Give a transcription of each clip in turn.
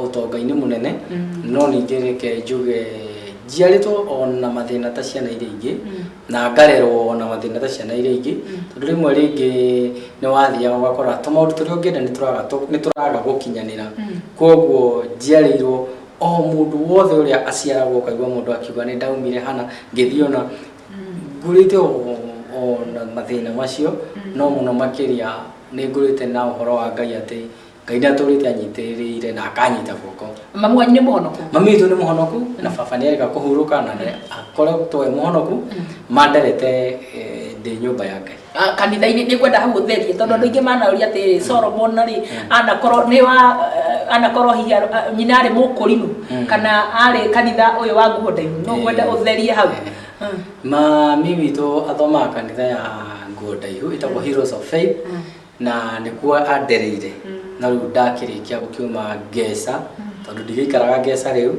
utonga-ini munene no ningĩ reke njuge njiarĩtwo ona mathĩna ta ciana iria ingĩ na ngarerwo ona mathĩna ta ciana iria ingĩ tondũ rĩmwe rĩngĩ nĩ wathiaga ũgakora tũmaũndũ tũrĩa ũngĩenda nĩ tũraga gũkinyanĩra koguo njiarĩirwo o mũndũ wothe ũrĩa aciaragwo ũkaigua mũndũ akiuga nĩ ndaumire hana ngĩthiĩ ona ngũrĩte ona mathĩna macio no mũno makĩria nĩ ngũrĩte na ũhoro wa Ngai atĩ Ngai ndatũrĩte anyitĩrĩire na akanyita guoko. Mamu wanyu nĩ mũhonoku? Mami witũ nĩ mũhonoku na baba nĩ erĩga kũhurũka na akoretwo e mũhonoku manderete ndĩ nyũmba ya Ngai. Kanitha-inĩ nĩ ngwenda hau ũtherie tondũ andũ aingĩ manauria atĩrĩrĩ Solomon rĩ anakorwo hihi nyina arĩ mũkũrinũ kana arĩ kanitha ũyũ wa nguo ndaihu no ngwenda ũtherie hau. Mami witũ athomaga kanitha ya nguo ndaihu ĩtagwo Heroes of Faith na nĩkuo andereire na rĩu ndakĩrĩkia gũkiuma Ngeca tondũ ndigĩikaraga Ngeca rĩu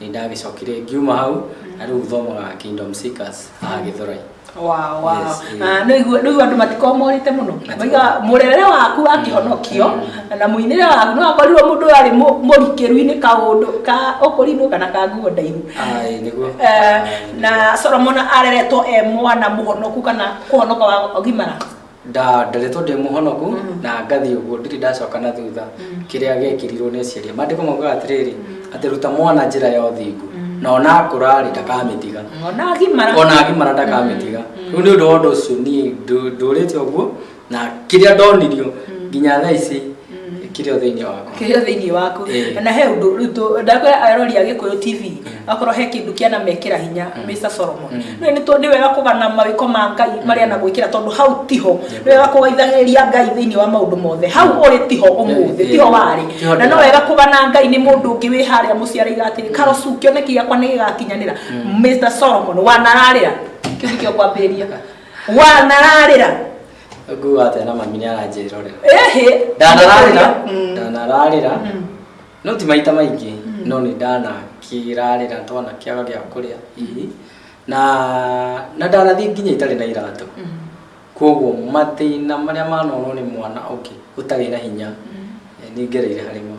nĩ ndagĩcokire ngiuma hau na rĩu thomaga Kingdom Seekers Gĩthũrai. Wow. Nĩguo andũ matikomorĩte mũno maiga mũrerere waku akĩhonokio na mũinĩre waku no akorirwo mũndũ arĩ mũrikĩru-inĩ kaũndũ ka ũkũrinũ kana ka nguo ndaihu. Nĩguo na Solomon areretwo e mwana mũhonoku kana kũhonoka wa gimara nderetwo ndĩ mũhonoku na ngathi ũguo ndirĩ ndacoka na thutha kĩrĩa gĩkĩrirwo nĩ aciari maandĩko maugaga atĩrĩrĩ atĩ ruta mwana njĩra ya ũthingu na ona akũrarĩ ndakamĩtiga ona agimara ndakamĩtiga rĩu nĩ ũndũ wa ũndũ ũcio niĩ ndũrĩte ũguo na kĩrĩa ndonirio nginya thaa ici kĩrĩa thĩinĩ waku na he ũndũ rĩu ndakwĩra arori a Gĩkũyũ TV akorwo he kĩndũ kĩana mekĩra hinya Mr. Solomon nĩ wega kũgana mawĩko ma Ngai marĩa na gwĩkĩra tondũ hau tiho nĩ wega kũgaithagĩrĩria Ngai thĩinĩ wa maũndũ mothe hau ũrĩ tiho ũmũthĩ tiho warĩ na no wega kũgana Ngai nĩ mũndũ ũngĩ wĩ harĩa mũciarĩiga atĩrĩ Karosu kĩoneki gĩakwa nĩ gĩgakinyanĩra Mr. Solomon wanararĩra kĩu nĩkĩo kwambĩrĩria wanararĩra Gugu ate na mami nĩaranjĩrorera ndanararĩra no ti maita maingĩ no nĩ ndanakĩrarĩra twana kĩaga gĩa kũrĩa hihi na ndanathiĩ nginya itarĩ na iratũ koguo mathĩna marĩa manonwo nĩ mwana ũngĩ ũtarĩ na hinya nĩ ngereire harĩmo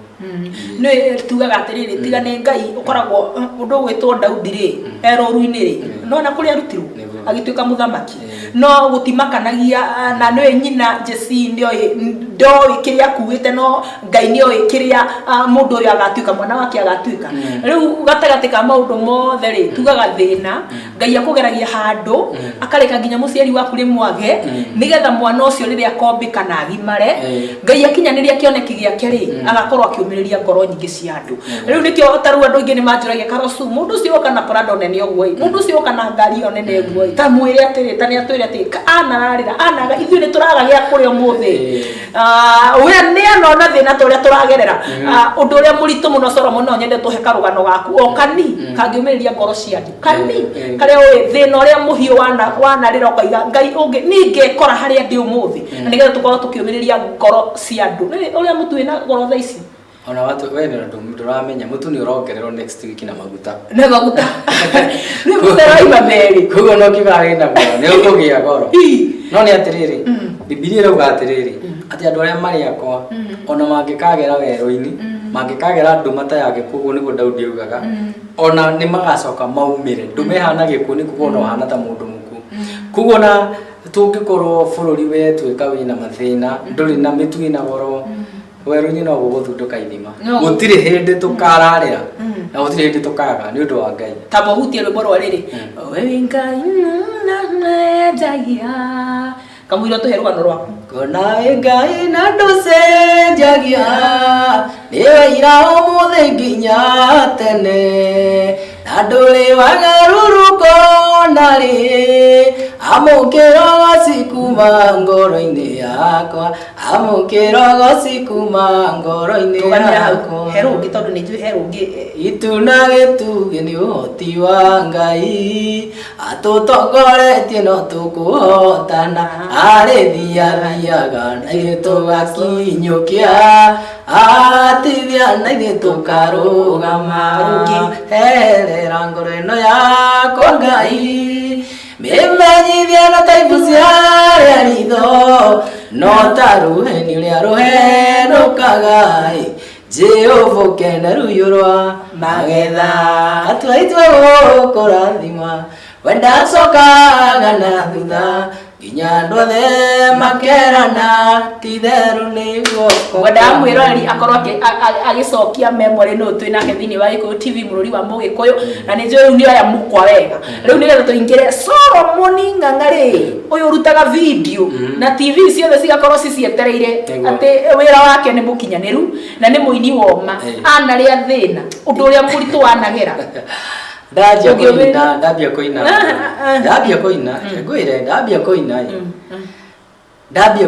nĩ tugaga atĩrĩrĩ tiga nĩ Ngai ũkoragwo ũndũ ũgwĩtwo Daudi rĩ erũru-inĩ rĩ no na kũrĩa arutirwo agĩtuĩka mũthamaki no gũtimakanagia na nĩ nyina Jesse ndoĩ kĩrĩa akuĩte no Ngai nĩoĩ kĩrĩa mũndũ ũyũ agatuĩka mwana wake agatuĩka rĩu gatagatĩ ka maũndũ mothe rĩ tugaga thĩna Ngai akũgeragia handũ akareka nginya mũciari waku rĩmwage nĩgetha mwana ũcio rĩrĩa akombĩka na agimare Ngai akinyanĩria kĩoneki gĩake rĩ agakorwo akĩũmĩrĩria ngoro nyingĩ cia andũ rĩu nĩkĩo taru andũ aingĩ nĩ manjũragia Karosu mũndũ ũcio oka na Prado nene ũguo mũndũ ũcio oka na ngari ĩyo nene ũguo ta mwĩre atĩrĩ ta nĩ atwĩre atĩ anararĩra anaga ithuĩ nĩ tũraga gĩa kũrĩa ũmũthĩ we nĩ anona thĩna tũrĩa tũragerera ũndũ ũrĩa mũritũ mũno Solomon no nyende tũhe karũgano gaku o kani kangĩũmĩrĩria ngoro cia andũ kani karĩa ũĩ thĩna ũrĩa mũhiũ wanarĩra ũkaiga Ngai ũngĩ ningĩkora harĩa ndĩ ũmũthĩ na nĩgetha tũkorwo tũkĩũmĩrĩria ngoro cia andũ ũrĩa mũtu wĩna ngoro thaa ici ona watu wewe ndũramenya mũtu nĩ ũrongererwo next week na maguta nĩ gũteraima merĩ koguo no kiuga wĩna ngoro nĩ ũkũgĩa ngoro no nĩ atĩrĩrĩ Bibilia ĩrauga atĩrĩrĩ atĩ andũ arĩa marĩ akwa ona mangĩkagera werũ-inĩ mangĩkagera nduma ta ya gĩkuũ nĩguo Daudi augaga ona nĩ magacoka maumĩre ndũmehana gĩkuũ nĩ kuga ona wahana ta mũndũ mũkuũ koguo na tũngĩkorwo bũrũri wetwĩka wĩna mathĩna ndũrĩ na mĩtu ĩna goro werũ-inĩ no gũgũthundũka ithima gũtirĩ hĩndĩ tũkararĩra na gũtirĩ hĩndĩ tũkaga nĩ ũndũ wa Ngai ta mũhutie rwĩmbo rwa rĩrĩ we Ngai nĩendagia kamũira tũhe rũgano rwaku kona we Ngai na ndũcenjagia nĩwe ira ũmũthĩ nginya tene na ndũrĩ wagarũrũko narĩ amũkĩrogoci kuma ngoro-inĩ yakwa amũkĩrogoci kuma ngoro-inĩ yakwa herũngĩ tondũ nĩ njũĩ herũngĩ itu na gĩtugĩ nĩ ũhoti wa Ngai atũtongoretie no tũkũhotana arĩ thiathiaga na ithuĩ tũgakinyũkia atithia na ithuĩ tũkarũgama herera ngoro ĩno yakwa Ngai mĩmenyithia na taibu cia ritho no ta rũheni rũrĩa rũhenũkaga Jehova kena ruyurwa magetha atwaitwe kurathima wenda sokaga na thutha nginya andũ othe makerana ti-itherũ nĩguo wenda mwĩroreri akorwo agĩcokia memory no twĩ nake thĩinĩ wa Gĩkũyũ TV mũrũri wa Mũgĩkũyũ na nĩ njũĩ nĩ oya mũkwa wega rĩu nĩgetha tũingĩre Solomon Ng'ang'a ũyũ ũrutaga video na TV ciothe cigakorwo cicietereire atĩ wĩra wake nĩ mũkinyanĩru na nĩ mũini woma anarĩa thĩna ũndũ ũrĩa mũritũ wanagera ndambia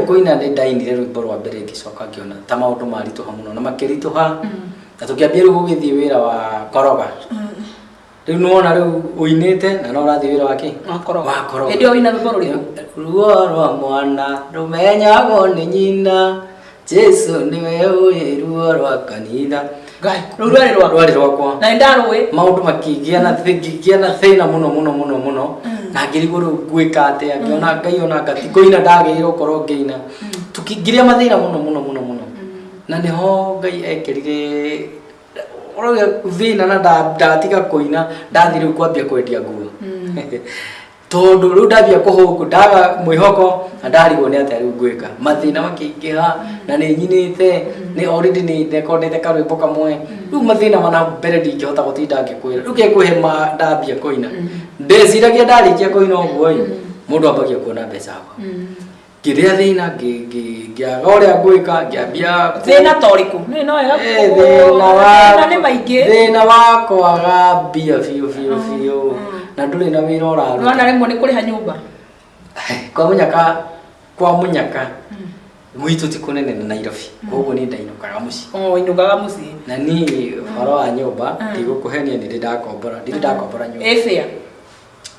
kũina nĩ ndainire rwĩmbo rwa mbere ngĩcoka ngĩona ta maũndũ maritũha mũno na makĩritũha na tũkĩambia rĩu gũgĩthiĩ wĩra wa koroga rĩu nĩwona rĩu ũinĩte na no ũrathiĩ wĩra wa kĩ wa koroga hĩndĩ ĩyo wĩna rwĩmbo rũrĩkũ ruo rwa mwana rũmenyagwo nĩ nyina Jesu nĩwe ũĩ ruo rwa kanitha rwari rwakwa na ndarũĩ maũndũ makĩgĩa na thĩna mũno na ngĩrigwo rĩu ngwĩka atĩa ngĩona Ngai ona ngatikũina ndagĩrĩirwo gũkorwo ngĩina tũkĩingĩria mathĩna mũno na nĩho Ngai ekĩrire ũrauga thĩna na ndatiga kũina ndathi rĩu kwambia kwendia nguo tondũ rĩu ndambia kũhũngũ ndaga mwĩhoko na ndarigwo nĩ atĩa rĩu ngwĩka mathĩna makĩingĩha na nĩ nyinĩte nĩ already nĩ rekondete karwĩmbo kamwe rĩu mathĩna mana mbere ndingĩhota gũtinda ngĩkwĩra rĩu ngĩkwĩhe ndambia kũina ndeciragia ndarĩkia kũina ũguo mũndũ ambagia kuona mbeca hau ngĩrĩa thĩna ngĩaga ũrĩa ngwĩka ngĩambia thĩna torĩkũ thĩna wa kwaga mbia biũ na ndũrĩ na wĩra ũraruta na rĩmwe nĩ kũrĩha nyũmba kwa mũnyaka gwitũ ti kũnene na Nairobi koguo nĩ ndainũkaga mũciĩ na niĩ ũhoro wa nyũmba ndigũkũhenia ndirĩ ndakombora nyũmba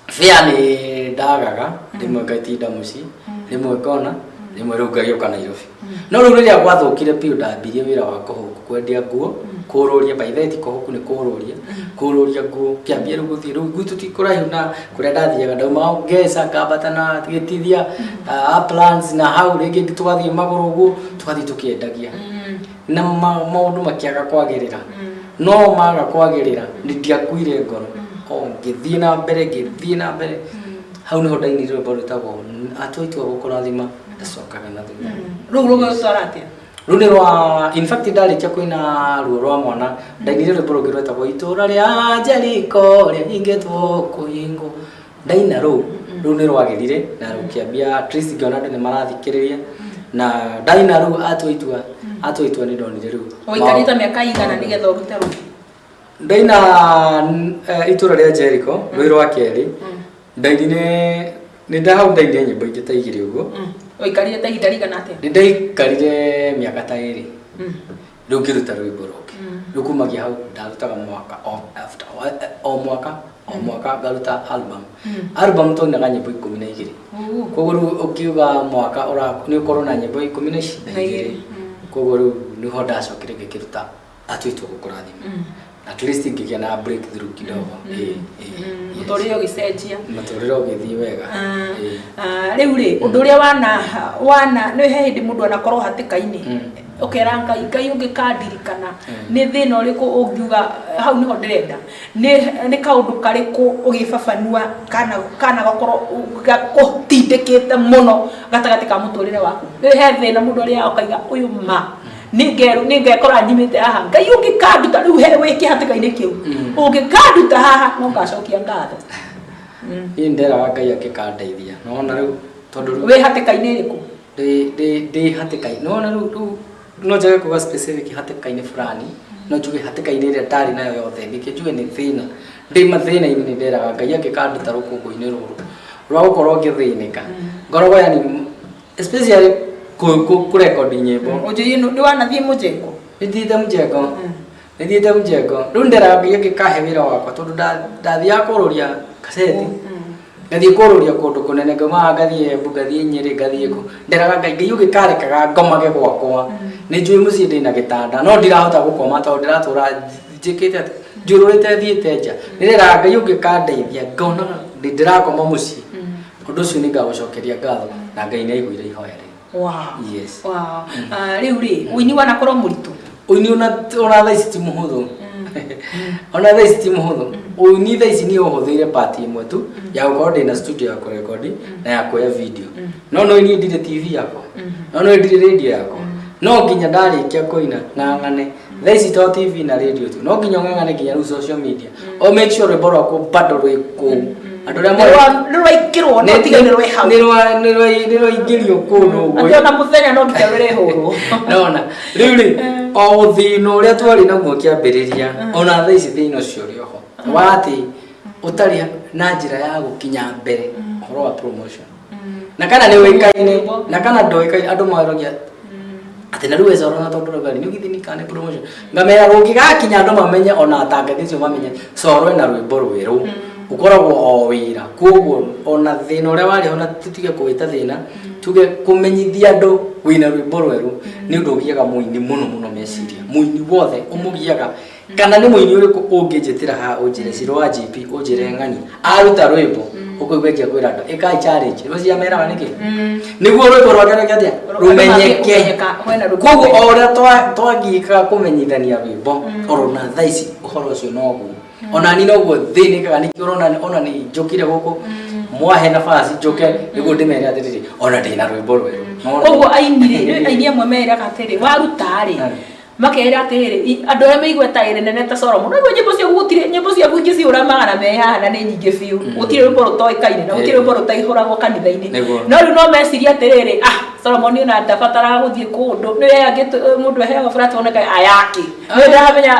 fare nĩ ndagaga rĩmwe ngatinda mũciĩ rĩmwe ngona rĩmwe rĩu ngagĩũka Nairobi no rĩu rĩrĩa gwathũkire biũ ndambirie wĩra wa kũhũku kwendia nguo kũrũria baitheti kũhũku nĩ kũrũria nguo kĩambia rĩu gũthiĩ rĩu gwitũ ti kũraihu na kũrĩa ndathiaga ndauma Ngeca ngambata na gĩtithia Uplands na hau rĩngĩ tũgathiĩ magũrũ ũguo tũgathiĩ tũkĩendagia na maũndũ makĩaga kwagĩrĩra no maga kwagĩrĩra ndiakuire ngoro ngĩthiĩ na mbere hau nĩho ndainire rwĩmbo rwĩtagwo atwaitwo gũkũrathima ndacokaga na thutha rĩu rũgũtwara atĩa rũu nĩ rwa in fact ndarĩkia kũina ruo rwa mwana ndainire rwĩmbo rũngĩ rwĩtagwo itũũra rĩa Jeriko rĩhingĩtwo kũhingwo ndaina rũu nĩ rwagĩrire na rũkĩambia at least ngĩona andũ nĩ marathikĩrĩria na ndaina rũu atwaitwo nĩ ndonire rĩu ũikarĩte mĩaka igana nĩgetha ũrute rũu ndaina itũũra rĩa Jeriko rwĩ rwa kerĩ ndainire nĩ ndahau ndainire nyĩmbo ingĩ ta igĩrĩ ũguo ũikarire ta ihinda rĩigana atĩa nĩ ndaikarire mĩaka ta ĩrĩ rĩu ngĩruta rwĩmbo rũngĩ rĩu kumagia hau ndarutaga mwaka o mwaka ngaruta album twainaga nyĩmbo 12 koguo rĩu ũkiuga mwaka nĩ ũkorwo na nyĩmbo 12 koguo rĩu nĩho ndacokire ngĩkĩruta atwaitwo gũkũrathima at least ngĩgĩa na breakthrough kidogo mũtũrĩre ũgĩcenjia mũtũrĩre ũgĩthiĩ wega rĩu rĩ ũndũ ũrĩa wana nĩ he hĩndĩ mũndũ anakorwo hatĩka-inĩ ũkera Ngai ũngĩkandirikana nĩ thĩna ũrĩkũ ũngiuga hau nĩho ndĩrenda nĩ kaũndũ karĩkũ ũgĩbabanua kana gakorwo gakũtindĩkĩte mũno gatagatĩ ka mũtũrĩre waku he thĩna mũndũ ũrĩa ũkaiga ũyũ ningekora nyimĩte haha Ngai ũngĩkanduta rĩu he wĩke hatĩka-inĩ kĩu ũngĩkanduta haha no ngacokia ngatho niĩ nderaga Ngai angĩkandeithia nona rĩu tondũ wĩ hatĩka-inĩ ĩrĩkũ ndĩ hatĩka-inĩ nona rĩu no njage kuga specific hatĩka-inĩ fulani no njuge hatĩka-inĩ ĩrĩa ndarĩ nayo yothe njuge nĩ thĩna ndĩ mathĩna-inĩ nĩ nderaga Ngai angĩkanduta rũkũngũ-inĩ rũrũ rwa gũkorwo ngĩthĩnĩka ngoragwo yani especially kurekodi nyĩmbo ũnjĩrie nĩ wanathiĩ mũjengo nĩthiĩte mũjengo rĩu nderaga Ngai angĩkahe wĩra wakwa tondũ ndathiaga kũrũria kaseti ngathiĩ kũrũria kũndũ kũnene ngaumaga ngathiĩ Embu ngathiĩ Nyĩrĩ ngathiĩ kũ nderaga Ngai ũngĩkarekaga ngomage gwakwa nĩ njũĩ mũciĩ ndĩna gĩtanda no ndirahota gũkoma tondũ ndĩratũra njĩkĩte atĩ njũrũrĩte thiĩte nja ndĩreraga Ngai ũngĩkandeithia ngona ndĩrakoma mũciĩ ũndũ ũcio nĩ ngagũcokeria ngatho na Ngai nĩ aiguire ihoya rĩu rĩu rĩ ũini wanakorwo mũritũ Uini ona tha ici ti muhuthu. Ona tha ici ti muhuthu. Uini tha ici ni uhuthuire part imwe tu ya gukorwo ndina studio ya kurekodi na ya kuoya video. No ini ndire TV yako. No ndire radio yako. No nginya ndarikia kuina ng'ang'ane. Tha ici to TV na radio tu. No nginya ng'ang'ane nginya ru social media. O make sure rwimbo rwaku bado rwi ku. Andu ria rwaikirwo no tiga ni rwe hau. Ni rwaingĩrio kũndũ ũguo. Andu na muthenya no nginya rũrehũrwo. Nona rĩu rĩ o thĩna ũrĩa twarĩ naguo kĩambĩrĩria ona tha ici thĩna ũcio ũrĩ oho wa atĩ ũtarĩ na njĩra ya gũkinya mbere ũhoro wa promotion na kana nĩ ũĩkaine na kana ndũĩkaine andũ marogia atĩ na rĩu Coro na tondũ rũgari nĩ ũgithini kana promotion ngamera rũngĩgakinya andũ mamenye ona atangathi ũcio mamenye Coro ena rwĩmbo rwerũ ukoragwo o wĩra koguo ona thĩna ũrĩa warĩ ho na tutige kũwĩta thĩna tuge kũmenyithia andũ wĩna rwĩmbo rwerũ nĩ ũndũ ũgiaga mũini mũno meciria mũini wothe ũmũgiaga kana nĩ mũini ũrĩkũ ũngĩnjĩtĩra haha ũnjĩre Ciro wa GP ũnjĩre ng'ani aruta rwĩmbo ũkũigua kwĩra andũ ĩkai challenge rũcia meraga nĩkĩ nĩguo rwĩmbo rwake rũkĩatia rũmenyeke koguo o ũrĩa twagĩka kũmenyithania rwĩmbo oro na tha ici ũhoro ũcio noguo ona ni noguo thĩnĩkaga nĩkĩo ũrona ona nĩ njũkire gũkũ mwahe nafasi njoke nĩguo ndĩmere atĩrĩrĩ ona ndĩna rwĩmbo rwerũ koguo aini amwe meraga atĩrĩ waruta rĩ makera atĩrĩ andũ arĩa meigweta nene ta Solomon no nyĩmbo cia gũtire nyĩmbo cia gwĩngĩ ciũra magana me haha na nĩ nyingĩ biũ gũtire rwĩmbo rũtoĩkaine na gũtire rwĩmbo rũtaihũragwo kanitha-inĩ no rĩu no meciria atĩrĩrĩ Solomon ona ndabatara gũthiĩ kũndũ nĩ yangĩ mũndũ aheagwo platform ayaki nĩ ndamenya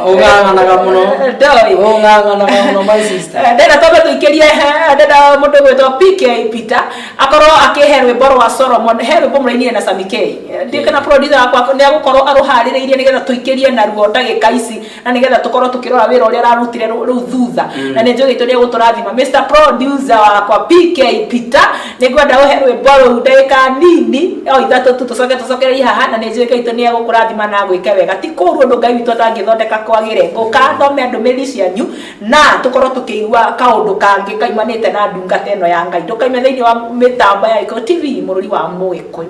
ũng'ang'anaga mũno my sister ndenda twambe tũikĩrie ndenda mũndũ gwĩtwo PK Peter akorwo akĩhe rwĩmbo rwa Solomon he rwĩmbo mũrainire na Sami K ndĩ kana producer wakwa nĩ agũkorwo arũharĩrĩirie nĩgetha tũikĩrie naruo ndagĩka ici na nĩgetha tũkorwo tũkĩrora wĩra ũrĩa ararutire rĩu thutha na nĩ njũgĩtwo nĩ egũtũrathima Mr Producer wakwa PK Peter nĩ ngwenda ũhe rwĩmbo ndeka nini o ithatũ tu tũcokererie haha na nĩ njũgĩtwo nĩ egũkũrathima na gwĩka wega ti kũrwo ũndũ Ngai witũ atangĩthondeka kwagĩre ngũka thome ndũmĩrĩri cianyu na tũkorwo tũkĩigua kaũndũ kangĩ kaimanĩte na ndungata ĩno ya Ngai ndũkaime thĩinĩ wa mĩtambo ya Iko TV mũrũri wa Mũgĩkũyũ.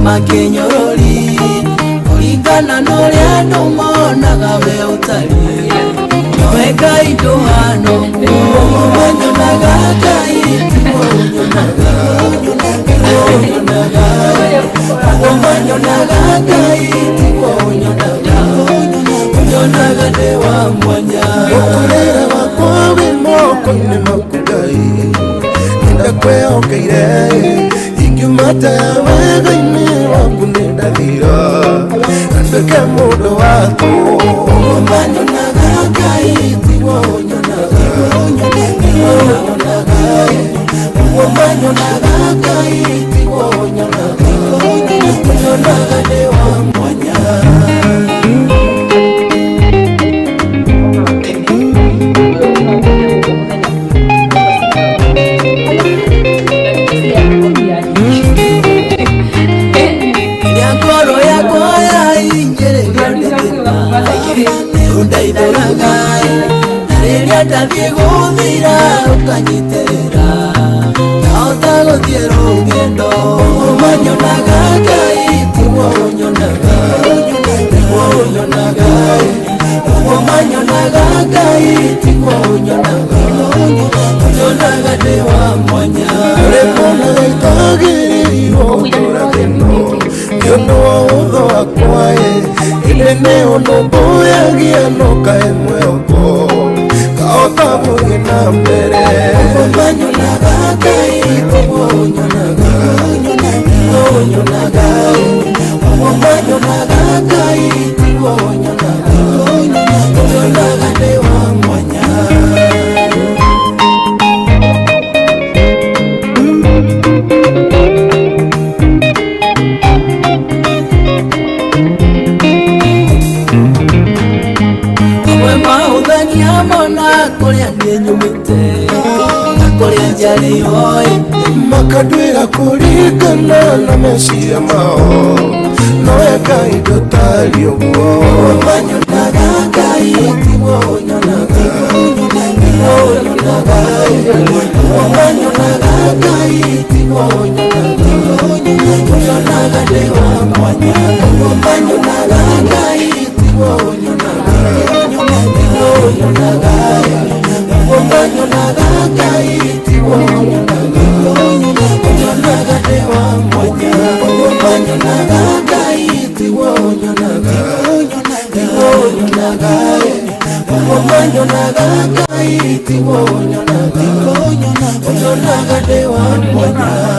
Makenyorori kuringana n'ũrĩa andũ monaga we ũtariĩ nowe Ngai ndũhano wanyonaga Ngai tiguo wanyonaga Ngai tiguo wanyonaga nĩ wa mwanya ũkũrĩra wakwa wĩ moko-inĩ maku Ngai nĩndakwĩhokeire ingĩmata wega-inĩ waku nĩndathira na nduĩke mũndũ waku wanyonaga Ngai tiguo wanyonaga wanyonaga Ngai tiguo wanyonaga nĩ wa mwanya. Ndathiĩ gũthira ũkanyitĩrĩra ngahota gũthiĩ rũgendo wanyonaga Ngai tiguo wanyonaga wanyonaga Ngai tiguo wanyonaga Tiondo udho akwaye Ilene onobo ya giano kae mweko Kaota bugi na mbere Obanyo naga kai Obonyo naga Obonyo naga Obanyo naga kai Obonyo naga Obonyo naga dewa mwanya Korea nyenyumite Korea jari oi Makadwira kurikana na mesiya mao Noeka idotali oguo Wanyo naga kai Tiwo nyonaga Tiwo nyonaga Wanyo naga kai Tiwo nyonaga Nyonaga dewa mwanya Wanyo naga kai Tiwo nyonaga Tiwo nyonaga Wanyo naga kai Tiwo nyonaga Nyonaga dewa mwanya Wanyo naga kai Tiwo nyonaga Tiwo nyonaga Wanyo naga kai Tiwo nyonaga Nyonaga dewa mwanya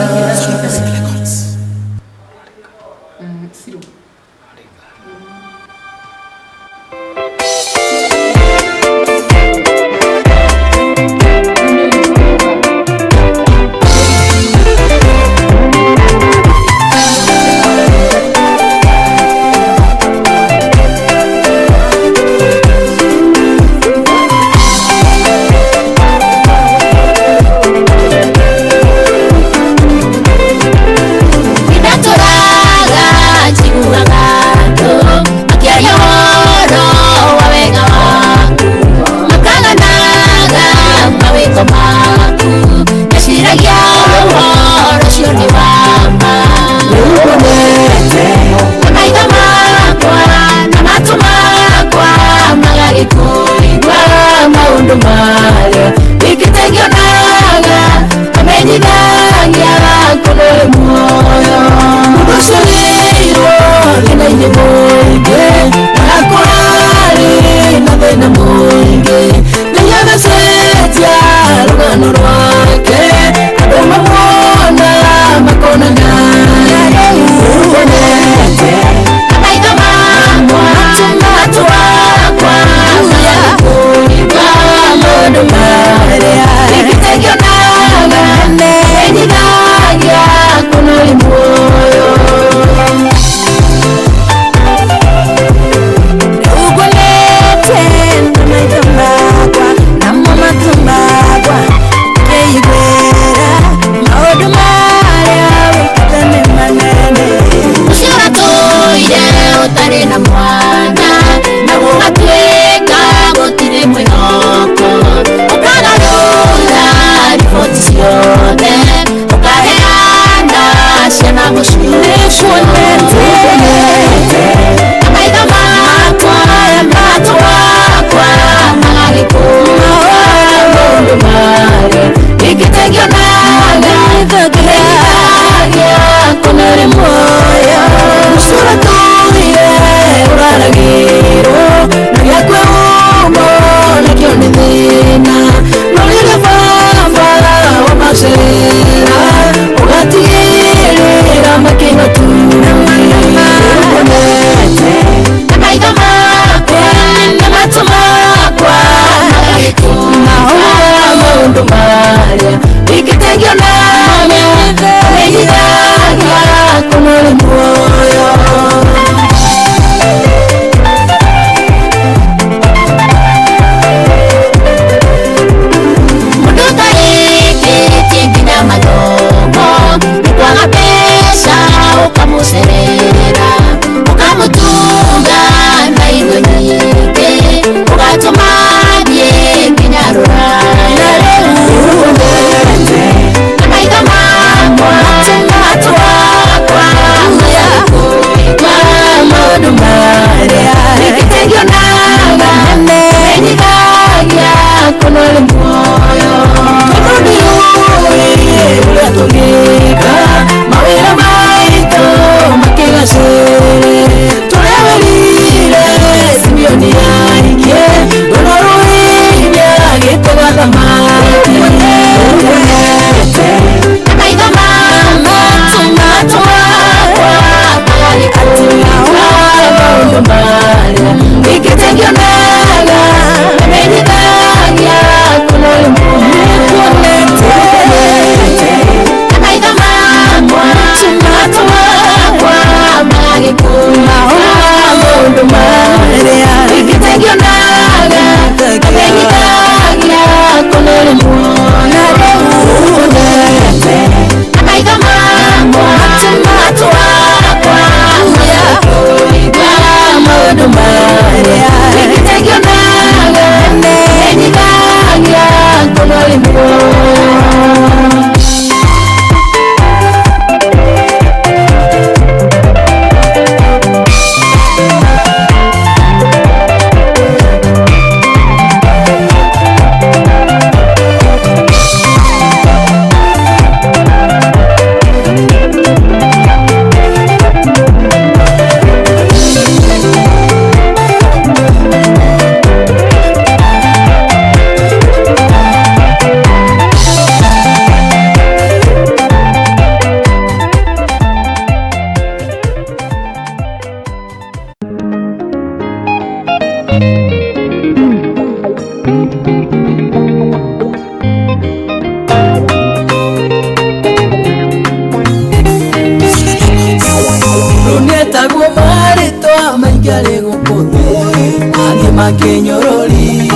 makinyorori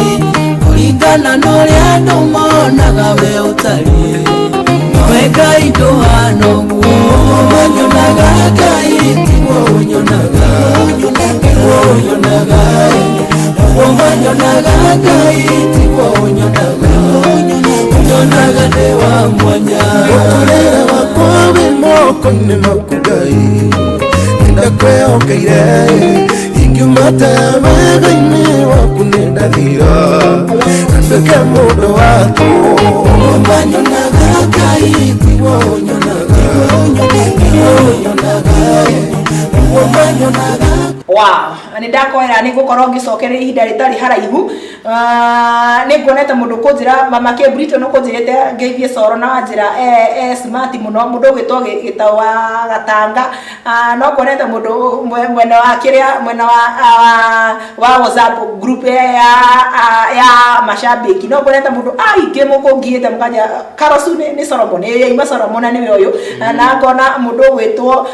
kuringana n'uria andu monaga we utari we Ngai nduhana ũguo wanyonaga Ngai tiguo unyonaga wanyonaga Ngai tiguo unyonaga nĩ wa mwanya ũkũrĩra wakwa wĩ moko-inĩ maku Ngai nĩndakwĩhokeire ingiumate wega-inĩ waku nĩndathira nduĩke mũndũ waku wanyonaga Ngai tiguo unyonaga wow ni ndakwera ni gukorwo ngicokereria ihinda ritari haraihu ni nguonete mundu kunjira mama ke Brito no kunjirite ngeithie Coro na njira smart muno mundu gwitwo gitau wa Gatanga no kuonete mundu mwena wa kiria mwena wa WhatsApp group ya mashabiki no kuonete mundu aingi mukungiite mukaja Karosu ni Solomon ima Solomon ni we uyu na ngona mundu gwitwo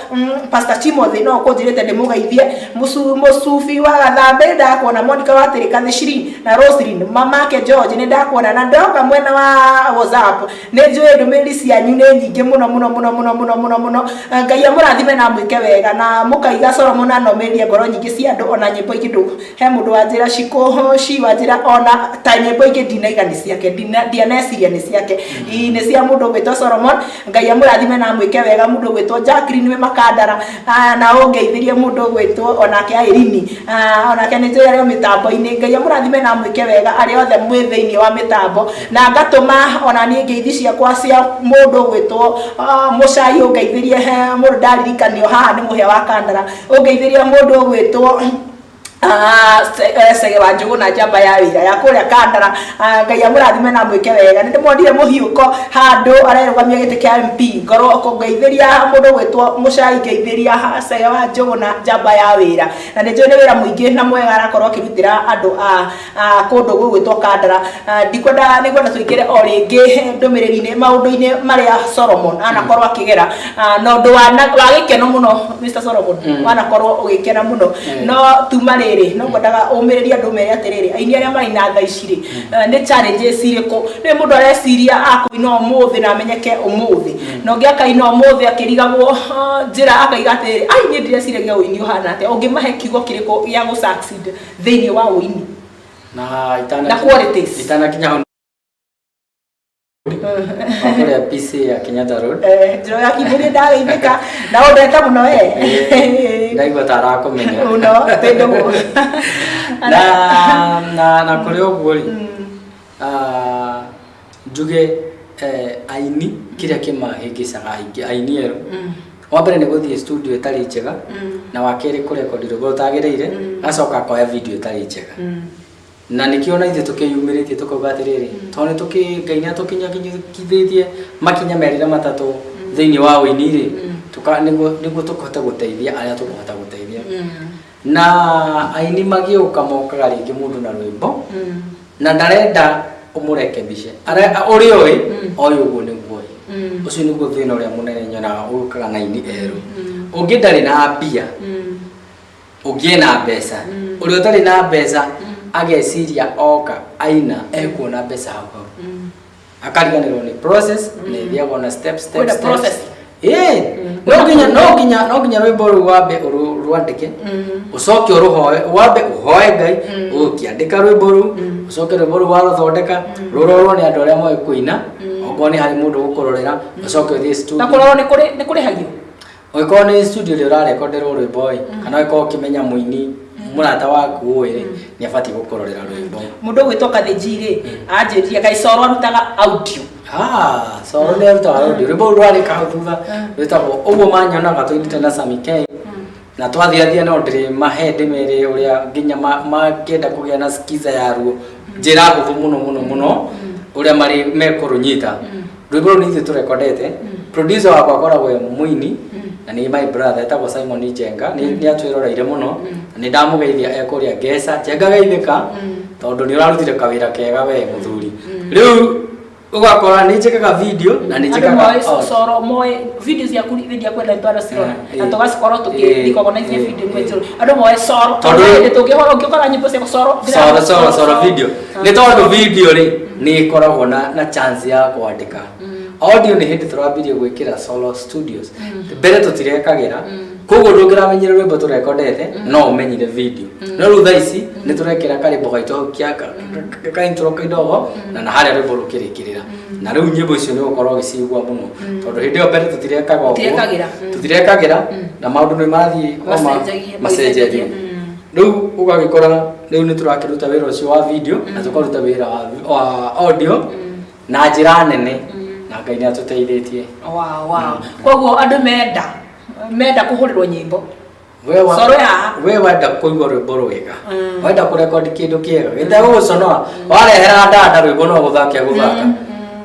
Pastor Timothy no kunjirite ndi mugeithie musufi wa Gathambe ndakuona Monica wa Tirika Thishiri na Roslyn mama ke George ni ndakuona na ndoka mwena wa WhatsApp ni njui ndumiri cianyu ni nyingi muno Ngai amurathime na mwike wega na mukaiga Solomon na nomeria ngoro nyingi cia andu ona nyimbo ingi he mundu wa njira ci wa njira ona ta nyimbo ingi ndinaiga ni ciake ndianeciria ni ciake ni cia mundu gwitwo Solomon Ngai amurathime na mwike wega mundu gwitwo Jacqueline we Makandara na ungeithirie mundu gwitwo onake Airini onake ni njira rio mitambo-ini Ngai amurathime na mwike wega ari othe mwi thiini wa mitambo na ngatuma ona ni ngeithi ciakwa cia mundu gwitwo Mucai ungeithirie mundu ndaririkanio haha ni muhia wa Kandara ungeithirie mundu gwitwo Sege wa Njugu na Njamba ya Wira ya kuria Kandara Ngai amurathime na mwike wega ni ndimwendire muhiuko handu arerugamia giti kia MP ngoro kungeithiria mundu gwitwo Mucai ngeithiria Sege wa Njugu na Njamba ya Wira na ni njui ni wira muingi na mwega arakorwo akirutira andu kundu gwitwo Kandara ndikwenda nigwenda tuikire o ringi ndumiriri-ini maundu-ini maria Solomon anakorwo akigera no ndu wa gikeno muno Mr Solomon anakorwo ugikena muno no tumari no ngodaga umiriria andu mere atiriri aini aria mari na tha iciri ni challenges iriko ni mundu areciria akuina umuthi na amenyeke umuthi no ngiakaina umuthi akirigagwo njira akaiga atiri ai ni ndireciria uini uhana ate ungimahe kiugo kiriko ya go succeed thiini wa uini na qualities itana kinya Akore PC ya Kenyatta Road. Njiro ya kiburi ndageithika na ndeta muno we. Ndaigua tara kumenya. Uno tendo. Na kuri oguo ri. Njuge aini kiria kimahingicaga aingi aini eru. Wa mbere ni guthie studio itari njega na wakeri kurekodi rugo utagireire acoka koya video itari njega. Na nikiona ithe tukiyumiritie tukauga atiriri tone tukingaina tukinyakithithie makinya merira matatu thiini wa uini ri niguo tukohota guteithia aria tukohota guteithia na aini magiuka mokaga ringi mundu na rwimbo na ndarenda umurekebishe uri oi oi uguo niguo ucio niguo thina uria munene nyonaga ukaga na aini eru ungi ndari na mbia ungi na mbeca uri utari na mbeca ageciria oka aina ekuona mbeca hau akariganirwo ni process ni thiagwo na step process no ginya rwimbo ru wambe rwandike ucoke uruhoe wambe uhoe Ngai ukiandika rwimbo ru ucoke rwimbo ru waruthondeka rurorwo ni andu aria moe kuina okorwo ni hari mundu gukurorera ucoke uthie studio na kurorwo ni kuri hagio okorwo ni studio ri urarekorderwo rwimbo kana okorwo kimenya muini murata waku uri ni abati gukororera rwimbo mundu gwitwo Kathijiri anjiria Ngai Coro arutaga audio Coro ni arutaga audio rwimbo rwarika thutha rwitagwo uguo manyonaga twinite na Samike na twathiathia no ndiri mahende mere uria nginya makienda kugia na skiza ya ruo njira huthu muno uria mari mekurunyita rwimbo ru ni turekordete producer wakwa akoragwo muini na ni my brother etagwo Simon Njenga ni atwiroreire muno ni ndamugeithia ekuria ngesa Njenga geithika tondu ni urarutire kawira kega we muthuri riu ugakora ni njikaga video na ni njikaga soro moe videos ya kurithiria kwenda twara sirona na tugacikorwo tukithikogonize video mwetu andu moe soro tondu tukihora ukikora nyimbo cia soro video ni tondu video ri ni ikoragwo na chance ya kwandika audio ni hindi turabirie gwikira solo studios mbere tutirekagira koguo ndungiramenyera rwimbo turekondete no umenyire video no rutha ici ni turekira karimbo gaito kiaka ka intro kidogo na haria rwimbo rukirikirira na riu nyimbo icio ni gukorwo gicigwa muno tondu hindi yo mbere tutirekagira na maundu ni marathii macenjegie riu ugagikora riu ni turakiruta wira ucio wa video na tukaruta wira wa audio na njira nene na Ngai ni atuteithĩtie. Wow. Koguo andu menda kuhurirwo nyimbo. We wenda kuigwa rwimbo rwega. Wenda kurekodi kindu kiega. Gita guconoa warehera ndanda rwimbo no guthakia guthaka.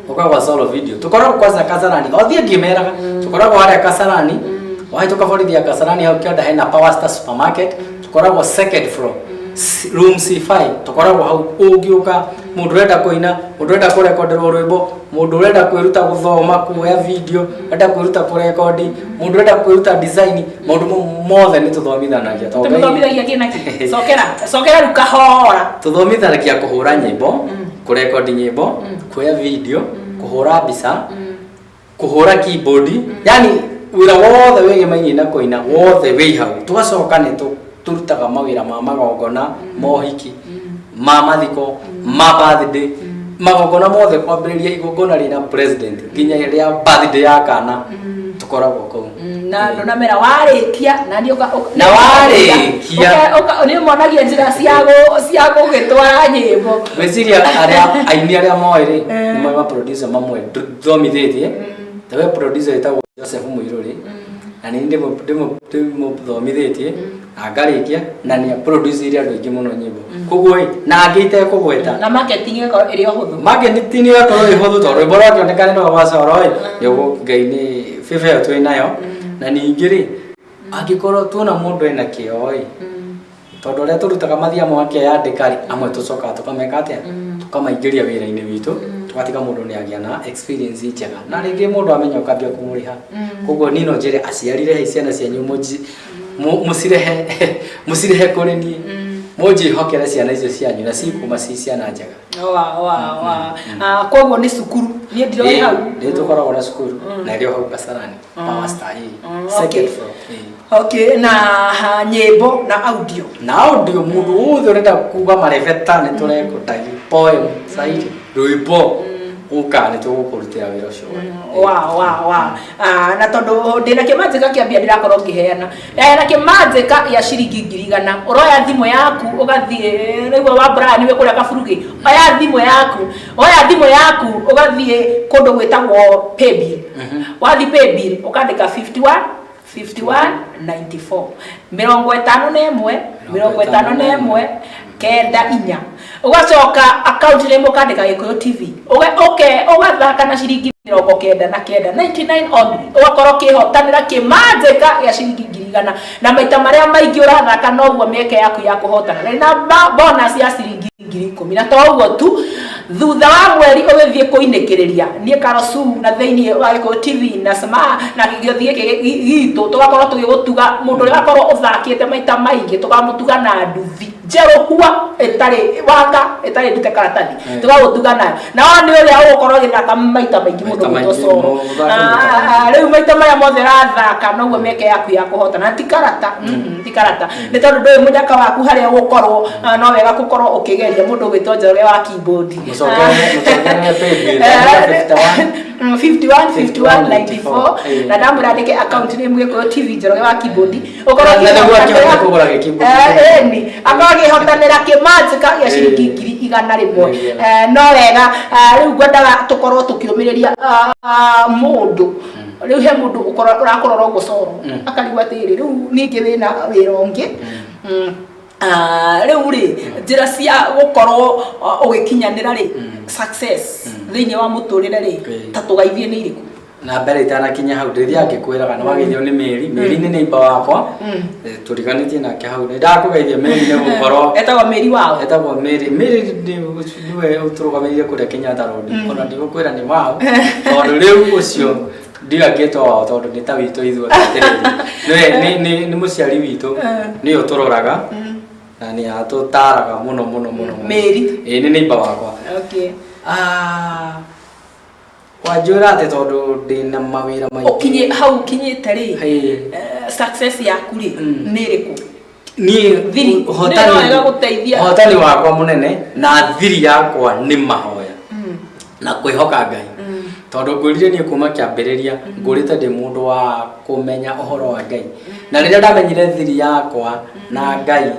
Ukagwa solo video. Tukoragwo kwanza Kasarani. Othie ngimeraga. Tukoragwo haria Kasarani. Wahituka borithia Kasarani hau kionda hena Power Star Supermarket. Tukoragwo second floor. Room C5 tukoragwo hau ungiuka mundu renda kuina mundu renda kurekorderwo rwimbo mundu renda kwiruta guthoma kuoya video renda kwiruta kurekodi mundu renda kwiruta design mundu mothe ni tuthomithanagia tuthomithagia kinaki sokera rukahora tuthomithanagia kuhura nyimbo kurekodi nyimbo kuoya video kuhura mbica kuhura keyboard yani wira wothe wege mainyi na kuina wothe wi hau tugacoka ni turutaga mawira ma magongona mohiki ma mathiko ma birthday magongona mothe kwambiriria igongona rina president nginya ria birthday ya kana tukoragwo kou na ndo namera warikia na ndio na warikia ni monagia njira cia gugitwara nyimbo meciria aria aini aria moiri ni ma producer mamwe thomithitie tawe producer etagwo Joseph Muiruri na ni ndimo thomithitie agarikia na ni producer iria andu ingi muno nyimbo koguo na angiite kugweta na marketing iri huthu marketing iri huthu tondu rwimbo rwakionekana ndo wacoro yogo Ngai ni fifa twinayo na ningi ri angikorwo tuona mundu ena kio tondu ria turutaga mathia mwake yandikari amwe tucoka tukameka atia tukamaingiria wira-ini witu tugatika mundu ni agia na experience njega na ringi mundu amenya ukambia kumuriha koguo nino njire aciarire ciana cianyu musirehe kuri ni moji hokera ciana icio cianyu na cikuma ci ciana njega koguo ni cukuru ni ndiroi hau ni tukoragwo na cukuru na rio hau Kasarani Power Star second floor okay na nyimbo na audio mundu wothe urenda kuga mareveta ni turekota poem sairi rwimbo uka ni tugukurutira wira ucio na tondu ndina kimanjika kiambia ndirakorwo ngiheana kimanjika ya ciringi 100 uroya thimu yaku ugathie niguo wa Brian we kuria kaburugi oya thimu yaku ugathie kundu gwitagwo paybill wathi paybill ukandika 5194 51 kenda inya ugacoka account name ukandika Gikuyu TV ugathaka na ciringi 99 only ugakorwo kihotanira kimanjika ya ciringi 100 na maita maria maingi urathaka noguo mieke yaku ya kuhotana na bonus ya ciringi 10,000 na toguo tu thutha wa mweri ugithie kuinekiriria nie Karosu na thiini wa Gikuyu TV na Sama na githie gitu tugakorwo tugigutuga mundu uri gakorwo uthakite maita maingi tugamutuga na nduthi jerohua etari wanga etari ndute karatathi tugagutuga nayo na wani uria ugukorwo githaka maita maingi mundu gutoco riu maita maria mothe rathaka noguo mieke yaku ya kuhotana tikarata ni tondu ndui munyaka waku haria ugukorwo no wega gukorwo ukigeria mundu gwitwo Njoroge wa keyboard 51 na ndamurandike account name Gikuyu TV Njoroge wa keyboard ukorwo akogihotanira kimanjika ya ciringi 100 no wega riu ngwendaga tukorwo tukiumiriria mundu riu he mundu urakorwo gucoro akarigwa tiri riu ningi wina wira ungi riu ri njira cia gukorwo ugikinyanira ri success thiini wa muturire ri ta tugaithie ni iriku na mbere itanakinya hau ndeithia ngikwira kana wagithio ni Meri ni imba wakwa turiganitie nake hau ni ndakugeithia Meri ni gukorwo etagwo Meri wao etagwo Meri niwe uturugamiririe kuria Kenyatta Road ona ndigukwira ni wao tondu riu ucio ndigagitwo wao tondu ni ta witu ithuo atiriri ni muciari witu ni uturoraga na ni atutaraga muno Meri ni imba wakwa okay wajura ate tondu ndina mawira maingi ukinye hau kinyite ri success yaku ri ni riku ni thiri hotani wakwa munene na thiri yakwa ni mahoya na kwihoka Ngai tondu ngurire ni kuma kiambiriria ngurite ndi mundu wa kumenya uhoro wa Ngai na riria ndamenyire thiri yakwa na Ngai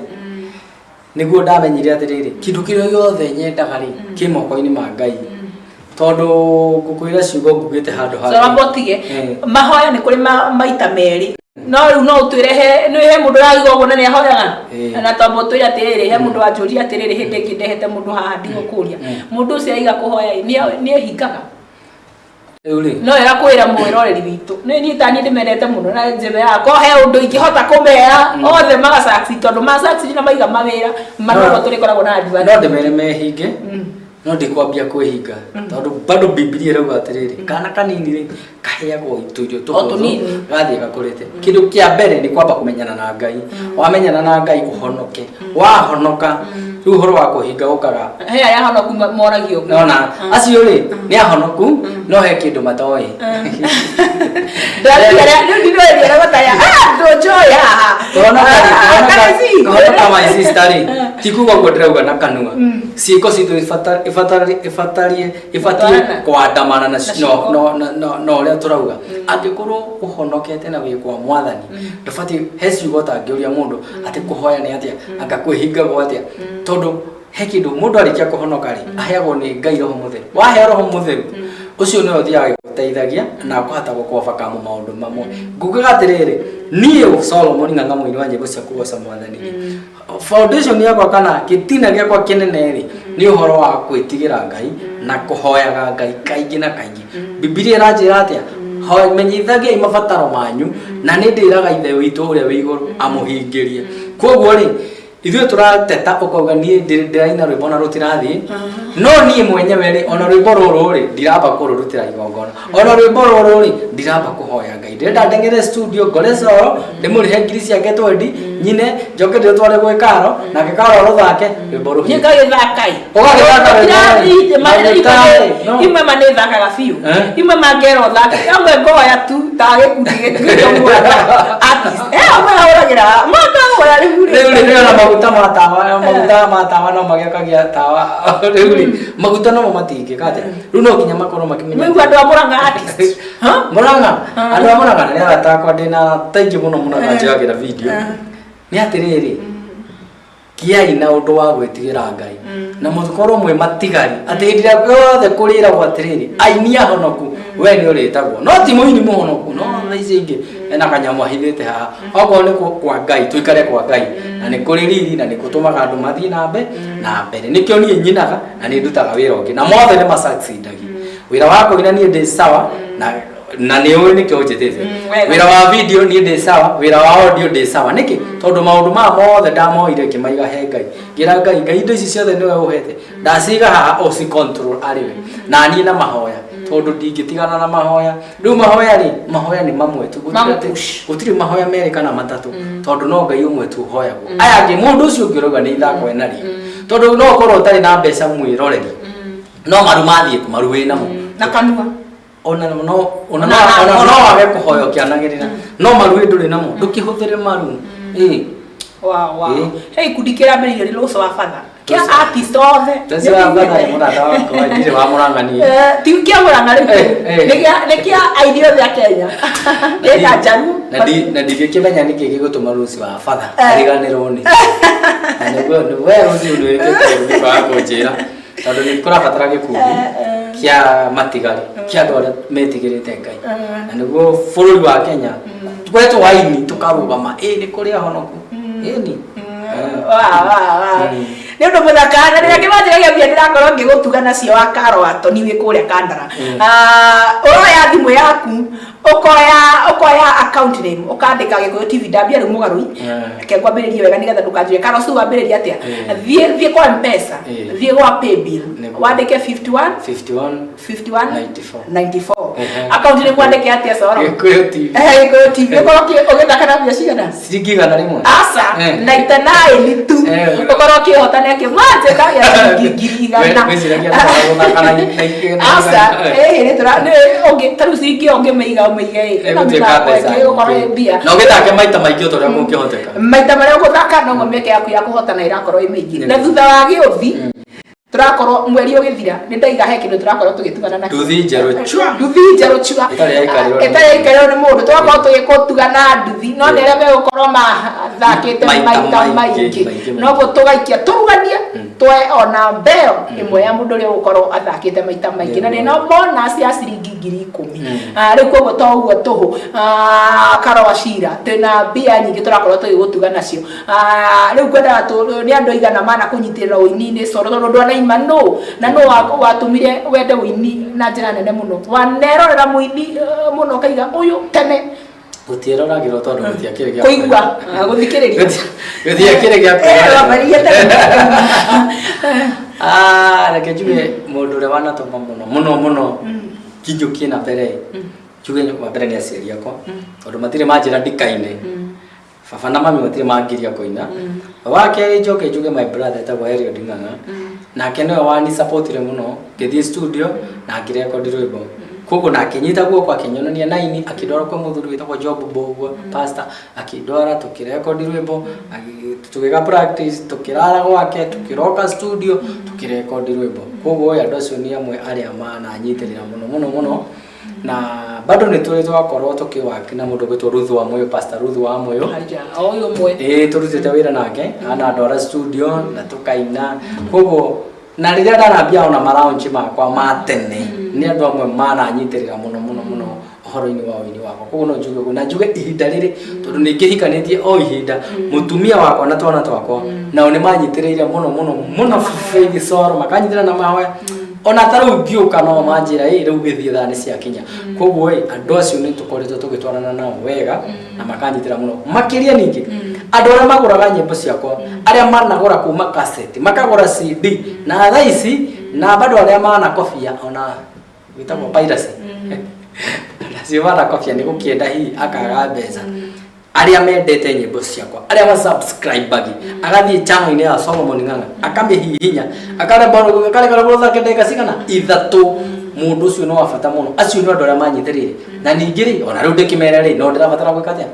niguo ndamenyire atiriri kindu kiria yothe nyendaga ri kimoko-ini ma Ngai tondu ngukwira ciugo ngugite handu ha Sababotige mahoya ni kuri maita meri no no utwirehe no he mundu ragigo gona ni ahoyaga na tombo twira atiriri he mundu ajuri atiriri hindi ngindehete mundu haha ndigukuria mundu ucio aiga kuhoya ni hingaga no era kwira mwiroreri witu ni tani ndimenete muno na njebe yakwa he undu ingihota kumera othe magasaxi tondu masaxi na maiga mawira manogo turikoragwo na ndiwa no ndimere mehinge no ndikwambia kwihinga tondu bado Biblia irauga atiriri kana kanini ri kaheagwo itujo tuthini gathie gakurite kindu kia mbere ni kwamba kumenyana na Ngai wamenyana na Ngai uhonoke wahonoka riu horo wa kuhinga ukaga he ya honoku moragio nona acio ri ni ahonoku no he kindu matoi ndari ndio ndio gotaya ndojoya ona kama sister ri tikuga ngodirauga na kanua ciiko citu ifatie kwandamana na no uria turauga angikorwo uhonokete na wi kwa mwathani ndufati he ciugo tangiuria mundu ati kuhoya ni atia anga kwihinga gwa atia tondu he kindu mundu arikia kuhonoka ri aheagwo ni Ngai roho mutheru wahe roho mutheru ucio no uthiaga guteithagia na kuhota gukoba kamu maundu mamwe ngugaga atiriri niu Solomon nganga muini wa nyimbo cia kugoca mwathani foundation yakwa kana gitina giakwa kinene ri ni uhoro wa kwitigira Ngai na kuhoyaga Ngai kaingi na kaingi Biblia iranjira atia hoya menyithagia mabataro manyu na ni ndiraga ithe witu uria wi iguru amuhingirie koguo ri ithuĩ turateta ukauga nie ndiraina rwimbo na rutirathi no nie mwenyewe ri ona rwimbo ruru ri ndiramba kururutira igongona ona rwimbo ruru ri ndiramba kuhoya Ngai ndirenda ndengere studio ngore coro ndimurihe ngiri ciake twendi nyine njoke nditware gwe Karo na Karo ruthake rwimbo ruhi ngagithakai ugagithaka imwe mane thakaga biu imwe mangero thaka amwe ngoya tu tage kudigitio artist amwe auragira makahoya riu na maguta matawa no magiakagia tawa riu maguta no matingi kate riu no kinya makoro makimenya mwe andu amuranga artist muranga andu amuranga ni aratakwa ndina taingi muno kanjigagira video ni atiriri kiai na undu wa gwitigira Ngai na mutukoro mwe matigari atindira gothe kurira gwa atiriri ainia honoku we ni uritagwo no ti muini muhonoku no thaici ingi ena kanyamu ahithite haha ogo ni kwa Ngai tuikare kwa Ngai na ni kuririri na ni kutumaga andu mathie na mbere nikio nie nyinaga na ni ndutaga wira ungi na mothe ni masucceedagi wira wako ina ni ndi sawa na ni uri nikio njitite wira wa video ni ndi sawa wira wa audio ndi sawa niki tondu maundu ma mothe ndamoire ngimaiga he Ngai ngira Ngai indo ici ciothe niwe uhete ndaciga haha o ci control ariwe na ni na mahoya tondu ndingitigana na mahoya riu mahoya ni mamwe tu gutiri mahoya meri kana matatu tondu no Ngai umwe tu hoyagwo aya ngi mundu ucio ngiroga ni ithako enari tondu no korwo utari na mbeca mwiroreri no maru mathie kumaru wina mo na kanua ona wage kuhoyo kianagirira no maru nduri namo ndukihuthire maru hey kudikira mbere ri loso wa father kia artist othe tese wa father ni murada wako ndire wa murangani ti kia murangani ne kia idea ya Kenya eta jaru na ndike kimenya niki gigutuma rusi wa father ariganirwo ni nego we rusi ndweke ni kwa kujira tondu ni kura fatara gikundi kia matigari kia andu aria metigirite Ngai na niguo bururi wa Kenya twetwo waini tukarugama ni kuria honoku ni nä å ndå må thaka na rä kä manjäragia mbia ndä rakorwo ngä gå tuga nacio wa karo atoni wä kå rä a Kandara å roya thimå yaku ukoya account name ukandika Gikuyu TV ndambia rä må garå ke ngwambä rä rie wega nä getha ndå kanjä Karo cu wambä rä ria atä thiä kwa Mpesa thiä gwa Paybill wandike 51 94 account name wandike atä coro Gikuyu TV Gikuyu TV ukorwo å gä thaka na mbia cigana ciringi 100 rimwe asa 99 tu ukorwo å kä hotana kä manjä ka ya ngiri igana asa nä tå ra å ngä tarä u ciringi å ngä mä iga å mäige no githake maita maingĩ ũtorĩa mũngĩhoteka maita marĩa ũgũthaka no ng'omeke yaku ya kũhotana ĩrakorwo ĩ mĩingĩ na thutha wa gĩũthi turakorwo mweri ũgĩthira nĩ ndaiga he kĩndũ turakorwo tũgĩtugana na nduthi njerũ chua ĩtarĩ yaikarĩrwo nĩ mũndũ tũrakorwo tũgĩkũtugana nduthi no nĩ arĩa megũkorwo mathakĩte maita maingĩ noguo tũgaikia tũruganie twe ona mbeo ĩmwe ya mũndũ ũrĩa ũgũkorwo athakĩte maita maingĩ na nĩ bonus ya ciringi 10,000 rĩu koguo to ũguo tũhũ Karo Wachira twĩna mbia nyingĩ tũrakorwo tũgĩgũtuga nacio rĩu kwendaga nĩ andũ aigana mana kũnyitĩrĩra ũini-inĩ coro tondũ ndwanaima no na no watũmire wende ũini na njĩra nene mũno wanerorera mũini mũno kaiga ũyũ tene gũtiĩroragĩrwo tondũ gũtiakĩrĩ gĩa kũigua gũthikĩrĩria gũtiakĩrĩ gĩa reke njuge mũndũ ũrĩa wanatũma mũno kinjũkie na mbere njuge wa mbere nĩ aciari akwa tondũ matirĩ manjĩra ndikaine baba na mami matirĩ mangiria kũina wa kerĩ njoke njuge my brother etagwo Eliud Ng'ang'a nake nĩwe wani supportire mũno ngĩthiĩ studio na ngĩrekondi rwĩmbo koguo nake nyita guoko akĩnyonania naini akĩndwara kwa mũthuri wĩtagwo Job Mbũgua pastor akĩndwara tũkĩrekondi rwĩmbo tũgĩga practice tũkĩrara gwake tũkĩroka studio tũkĩrekondi rwĩmbo koguo andũ acio nĩ amwe arĩa mananyitĩrĩra mũno na bado nĩ tũrĩ twakorwo tũkĩwaki na mũndũ gwĩtwo Ruth wa Moyo pastor Ruth wa Moyo tũrutĩte wĩra nake anandwara studio na tũkaina koguo na rĩrĩa ndarambia ona maraunchi makwa ma tene nĩ andũ amwe mananyitĩrĩra mũno ũhoro-inĩ wa ũini wakwa koguo no njuge ũguo na njuge ihinda rĩrĩ tondũ nĩ ngĩhikanĩtie o ihinda mũtumia wakwa na twana twakwa nao nĩ manyitĩrĩire mũno Faith Soro makanyitĩrĩra na mahoya ona tarũ ngĩũka no manjĩra rĩu gĩthiĩ thaa nĩ ciakinya koguo andũ acio nĩ tũkoretwo tũgĩtwarana nao wega na makanyitĩrĩra mũno makĩria ningĩ andũ arĩa magũraga nyĩmbo ciakwa arĩa managũra kuma cassette makagũra CD na thaa ici na bado arĩa manakobia ona wĩtagwo piracy nacio manakobia nĩ gũkĩenda hihi akaga mbeca arĩa mendete nyĩmbo ciakwa arĩa ma subscribe-agi agathiĩ channel-inĩ ya Solomon Ng'ang'a akamĩhihinya akareka gũthake ndagĩka cigana ithatũ mũndũ ũcio no wa bata mũno acio nĩ andũ arĩa manyitĩrĩire na ningĩ rĩ ona rĩu ndĩkĩmere rĩ no ndĩrabatara gwĩka atĩa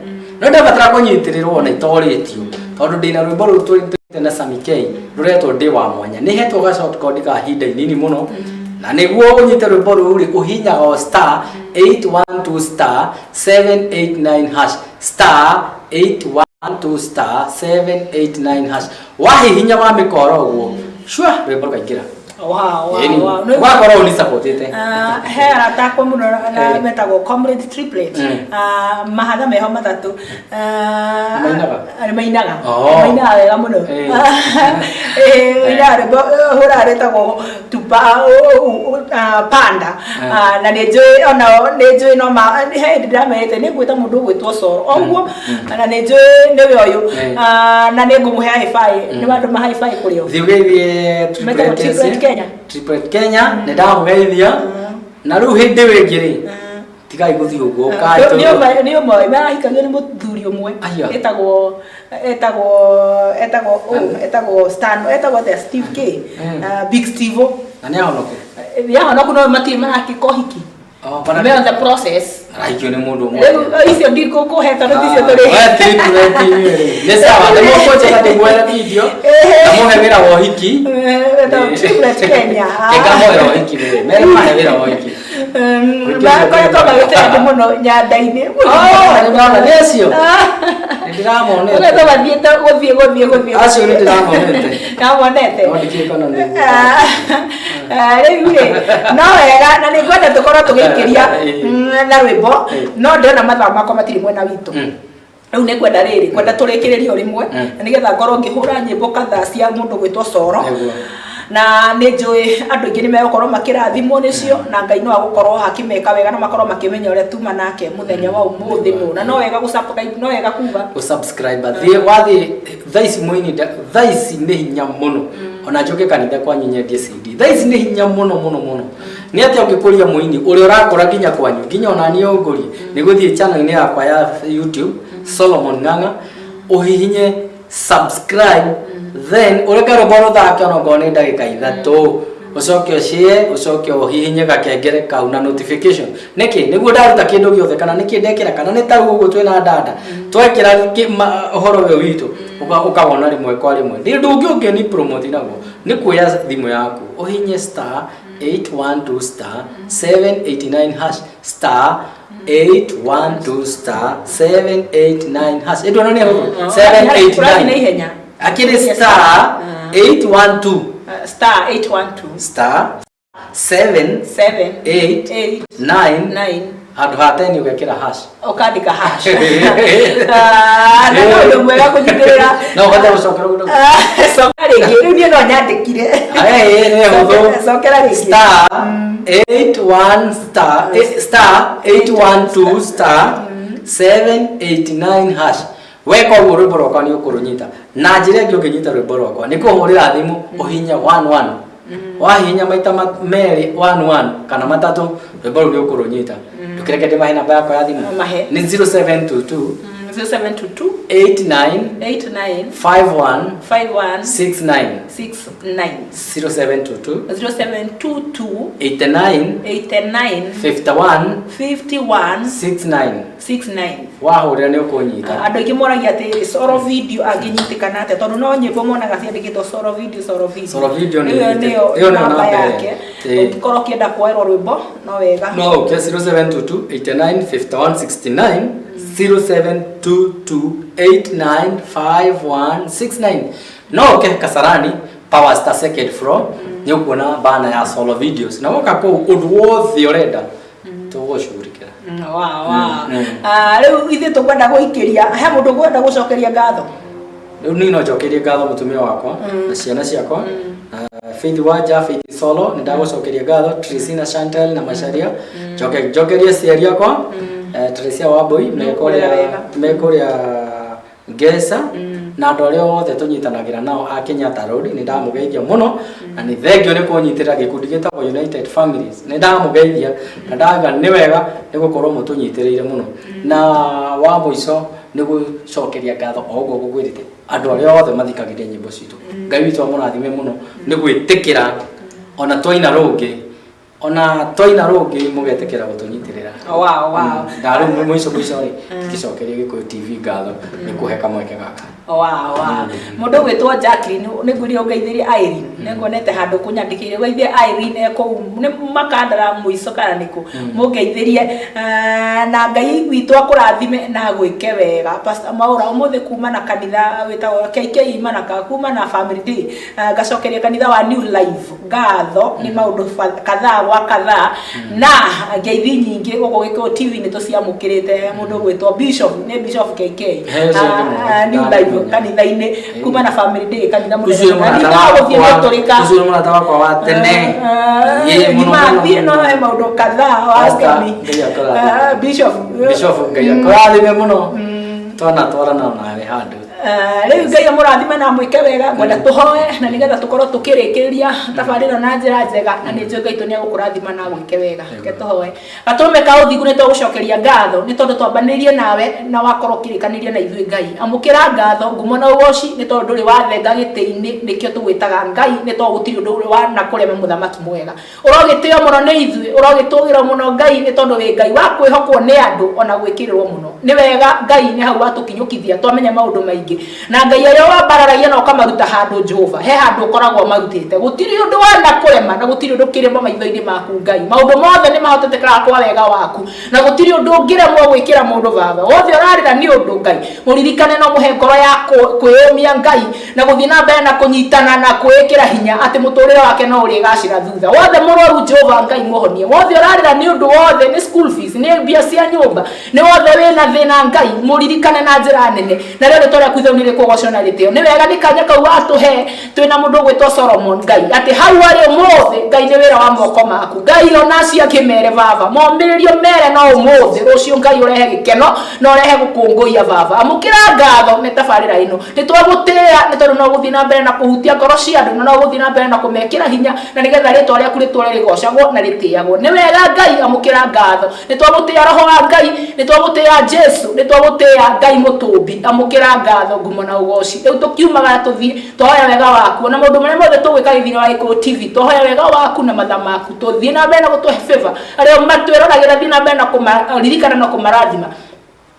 no ndĩrabatara kũnyitĩrĩrwo ona itorĩtio tondũ ndĩna rwĩmbo rũu tũrĩte na Sammy K rũretwo ndĩ wa mwanya nĩ hetwo ga short code ka hinda inini mũno na nĩguo ũnyite rwĩmbo rũu rĩ ũhinyaga star 812 star 789 hash star 812 star 789 hash wahihinya wa mĩkoro ũguo shwa rwĩmbo rũkaingĩra wakorwo ni supportete he arata kwa muno na metagwo Comrade Triplet mahatha meho matatũ mainaga wega mũno hũra retagwo tupa panda na nĩ njũĩ ona nĩ njũĩ no he ndĩramerete nĩ ngwĩta mũndũ ũgwĩtwo Soro ũguo na nĩ njũĩ nĩwe ũyũ na nĩ ngũmũhe high-five nĩ andũ ma high-five kũrĩ o thiũgĩithie Triplet Kenya nĩ ndamũgeithia na rĩu hĩndĩ wĩngĩ rĩ tigai gũthiĩ ũguo nĩ ũmwe marahikagio nĩ mũthuri ũmwe etagwo Stan etagwo the Steve K Big Steve na nĩ ahonoku no matirĩ marakĩka ũhiki me on the process aikio nĩ mũndũ ũmwe icio ndikũkũhe tondũ ticio tũrĩ nĩ sawa nĩ mũkũnjĩra ndĩmuoere video na mũhe wĩra wa ũhiki Triplet Kenya ĩkamuoera ũhiki mere mahe wĩra wa ũhiki makoretwo magĩtĩra andũ mũno nyanda-inĩ nĩ acio ndĩramonete gũthiĩ acio nĩ ndĩramonete rĩu rĩ no wega na nĩ ngwenda tũkorwo tũgĩikĩria na rwĩmbo no ndĩrona mathaa makwa matirĩ mwena witũ riu ne kwenda riri kwenda turekererio rimwe na nigetha ngorwo ngihura nyimbo kadhaa cia mundu gwitwo Soro na nä njå andå ingä nä megåkorwo makirathimwo nä cio na Ngai no agåkorwo hakimeka wega na makorwo makimenya uria tuma nake muthenya wa umuthi no na no wega subscribe no wega kuga subscribe thie wathi thaici muini thaici nä hinya muno ona njoke kanitha kwa nyinyendie CD thaici nä hinya muno nä atä ũngĩkũria muini ũrĩa ũrakora nginya kwanyu nginya ona niĩ ũngũrie nĩ gũthiĩ channel-inĩ yakwa ya YouTube Solomon Ng'ang'a ũhihinye subscribe then ureka rwimbo ruthake ona ngorwo nĩ ndagĩka ithatũ ucoke ucie ucoke uhihinye gakengere kau na notification niki niguo ndaruta kindu giothe kana niki ndekira kana ni tagu uguo twina ndanda twekira uhoro we witu ukabona rimwe kwa rimwe ndi ndungi ni promote naguo ni kuya thimu yaku uhinye *812 *789# *812 *789# edona ni huko 789 akiri *812 *789 andu hateni ugekira hash ukandika hash na no mwega kunyitira no hata ucokera gudo sokera ringi riu ni no nyandikire ni huthu sokera ringi *812 *789# weka rwimbo rwakwa ni ukurunyita na njira ingi unginyita rwimbo rwakwa ni kuhurira thimu uhinya 11 wahinya maita meri 11 kana matatu rwimbo rũu ni ukurunyita ndukireke ndimahe namba yakwa ya thimu ni 0722 89 51 69 0722 89 51 69 wahurira ni ukunyita andu ingi moragia ati Soro video anginyitikana ate tondu no nyimbo monaga ciandikitwo Soro video ni iyo namba yake ukikorwo kienda kuoerwo rwimbo no wega no 0722 89 51 69 0722895169 no Kasarani Power Star second floor ni ukuona bana ya Solo videos na woka ko undu wothe urenda tugushugurikira riu ithe tukwenda guikiria he mundu gwenda gucokeria ngatho riu ni no jokeria ngatho mutumia wakwa na ciana ciakwa Faith Wanja Faith Solo ni ndagucokeria ngatho Trisina Chantel na Masharia jokeria ciari yakwa Tresia Waboi mekoria Gesa na andu aria othe tunyitanagira nao a Kenyatta Road ni ndamugeithia muno na ni thengio ni kunyitira gikundi gitagwo United Families ni ndamugeithia na ndaga ni wega ni gukorwo mutunyitirire muno na wa muico ni gucokeria ngatho ogo gugwirite andu aria othe mathikagiria nyimbo citu Ngai witu amurathime muno ni gwitikira ona twaina rungi mugetekera gutunyitirira ndaru muico ri gicokeria Gikuyu TV ngatho ni kuheka mweke gaka mundu gwitwo Jacqueline ni ngwiri ungeithirie Irene ni ngonete handu kunyandikire gweithie Irene eko ni makandara muico kana niku mungeithirie na Ngai witu akurathime na gwike wega Pastor Maura umuthi kuma na kanitha witagwo KK mana kuma na Family Day gacokeria kanitha wa New Life ngatho ni maundu kadhaa wa kadhaa na ngeithi nyingi guko Gikuyu TV ni tuciamukirite mundu gwitwo Bishop ni Bishop KK New Life kanitha-ini kuma na Family Day kanitha munene uzuri murata wakwa wa tene ye muno no he maundu kadhaa wa Bishop Ngai akorathime muno twarana nawe handu riu Ngai amurathime na mwike wega ngwenda tuhoe na nigetha tukorwo tukirikiria tabarira na njira njega na ni njoo Ngai tu ni agukurathima na mwike wega ke tuhoe gatume ka uthigu ni tugucokeria ngatho ni tondu twambanirie nawe na wakorwo kirikaniria na ithui Ngai amukira ngatho ngumo na ugoci ni tondu ri wathenga giti-ini nikio tugwitaga Ngai ni tondu gutiri undu uri wa na kurema muthamaki mwega urogitio muno ni ithui urogitugira muno Ngai ni tondu wi Ngai wa kwihokwo ni andu ona gwikirirwo muno ni wega Ngai ni hau atukinyukithia twamenya maundu maingi ingi na ngai ayo wabararagia no kamaruta handu Jehova he handu koragwo marutite gutiri undu wana kurema na gutiri undu kirema maitho-ini maku ngai maundu mothe ni mahotetekaga kwa wega waku na gutiri undu ngiremwo gwikira mundu baba wothe urarira ni undu ngai muririkane no muhe ngoro ya kwiyumia ngai na guthii na mbere na kunyitana na kwikira hinya ati muturire wake no uri gacira thutha wothe muroru Jehova ngai muhonie wothe urarira ni undu wothe ni school fees ni mbia cia nyumba ni wothe wina thina ngai muririkane na njira nene na rero tore kuithonire kugocona ritio ni wega nikanya kau atuhe twina mundu gwitwo Solomon ngai ati hau ari mothe ngai ni wira wa moko maku ngai ona cia kimere baba mombiririo mere no mothe rucio ngai urehe gikeno no urehe gukunguia baba amukira ngatho ni tabarira ino ni twagutia ni tondu no guthii na mbere na kuhutia ngoro cia andu no guthii na mbere na kumekira hinya na nigetha ritwa riaku ritware rigocagwo na ritiagwo ni wega ngai amukira ngatho ni twagutia roho wa ngai ni twagutia Jesu ni twagutia ngai mutumbi amukira ngatho ngumo na ugoci riu tukiumaga tuthii twahoya wega waku na maundu maria mothe tugwika thini wa Gikuyu TV twahoya wega waku na matha maku tuthii na mbere na gutuhe favor aria matwiragira thii na mbere na kumaririkana na kumarathima